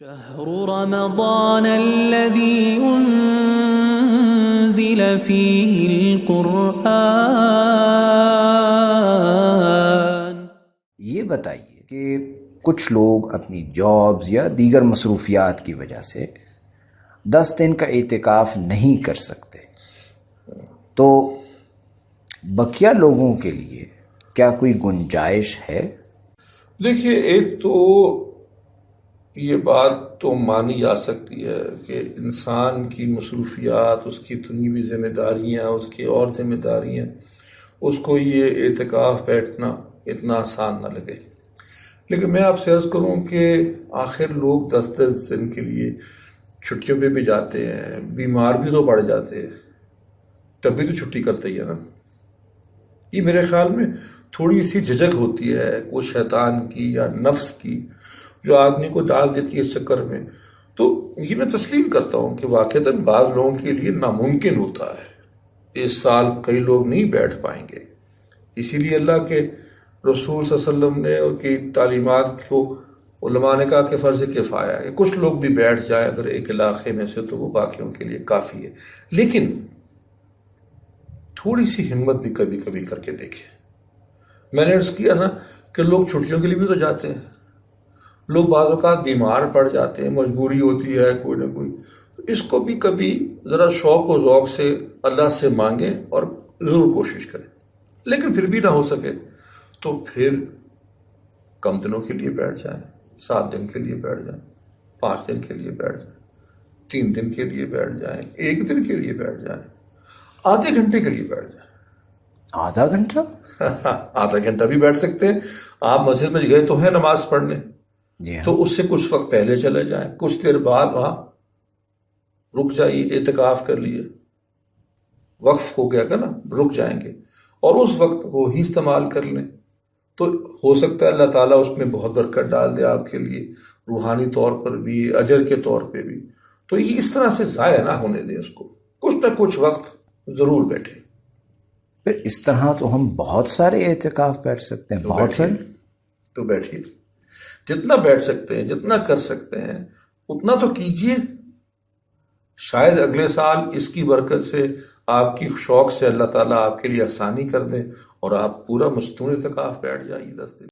شهر رمضان الذي أنزل فيه القرآن۔ یہ بتائیے کہ کچھ لوگ اپنی جابز یا دیگر مصروفیات کی وجہ سے 10 دن کا اعتکاف نہیں کر سکتے، تو بقیہ لوگوں کے لیے کیا کوئی گنجائش ہے؟ دیکھیے، ایک تو یہ بات تو مانی جا سکتی ہے کہ انسان کی مصروفیات، اس کی دنیوی ذمہ داریاں، اس کی اور ذمہ داریاں، اس کو یہ اعتکاف بیٹھنا اتنا آسان نہ لگے۔ لیکن میں آپ سے عرض کروں کہ آخر لوگ 10 دن کے لیے چھٹیوں پہ بھی جاتے ہیں، بیمار بھی تو پڑ جاتے ہیں، تب بھی تو چھٹی کرتے ہی ہے نا۔ یہ میرے خیال میں تھوڑی سی جھجک ہوتی ہے کوئی شیطان کی یا نفس کی، جو آدمی کو ڈال دیتی ہے اس چکر میں۔ تو یہ میں تسلیم کرتا ہوں کہ واقعتاً بعض لوگوں کے لیے ناممکن ہوتا ہے، اس سال کئی لوگ نہیں بیٹھ پائیں گے۔ اسی لیے اللہ کے رسول صلی اللہ علیہ وسلم نے ان کی تعلیمات کو علماء نے کہا کہ فرض کفایہ ہے کہ کچھ لوگ بھی بیٹھ جائیں اگر ایک علاقے میں سے، تو وہ باقیوں کے لیے کافی ہے۔ لیکن تھوڑی سی ہمت بھی کبھی کبھی کر کے دیکھیں۔ میں نے عرض کیا نا کہ لوگ چھٹیوں کے لیے بھی تو جاتے ہیں، لوگ بعض اوقات بیمار پڑ جاتے ہیں، مجبوری ہوتی ہے کوئی نہ کوئی، تو اس کو بھی کبھی ذرا شوق و ذوق سے اللہ سے مانگیں اور ضرور کوشش کریں۔ لیکن پھر بھی نہ ہو سکے تو پھر کم دنوں کے لیے بیٹھ جائیں، 7 دن کے لیے بیٹھ جائیں، 5 دن کے لیے بیٹھ جائیں، 3 دن کے لیے بیٹھ جائیں، 1 دن کے لیے بیٹھ جائیں، آدھے گھنٹے کے لیے بیٹھ جائیں۔ آدھا گھنٹہ؟ آدھا گھنٹہ بھی بیٹھ سکتے ہیں۔ آپ مسجد میں گئے تو ہیں نماز پڑھنے، جی ہاں، تو اس سے کچھ وقت پہلے چلے جائیں، کچھ دیر بعد وہاں رک جائیے، اعتکاف کر لیے، وقف ہو گیا کہ نا، رک جائیں گے اور اس وقت وہ ہی استعمال کر لیں، تو ہو سکتا ہے اللہ تعالیٰ اس میں بہت برکت ڈال دے آپ کے لیے، روحانی طور پر بھی، اجر کے طور پہ بھی۔ تو یہ اس طرح سے ضائع نہ ہونے دیں اس کو، کچھ نہ کچھ وقت ضرور بیٹھیں۔ پھر اس طرح تو ہم بہت سارے اعتکاف بیٹھ سکتے ہیں، بہت سارے۔ تو بیٹھیے، جتنا بیٹھ سکتے ہیں، جتنا کر سکتے ہیں اتنا تو کیجیے۔ شاید اگلے سال اس کی برکت سے، آپ کی شوق سے اللہ تعالیٰ آپ کے لیے آسانی کر دیں اور آپ پورا مستون اعتکاف بیٹھ جائیے 10 دن۔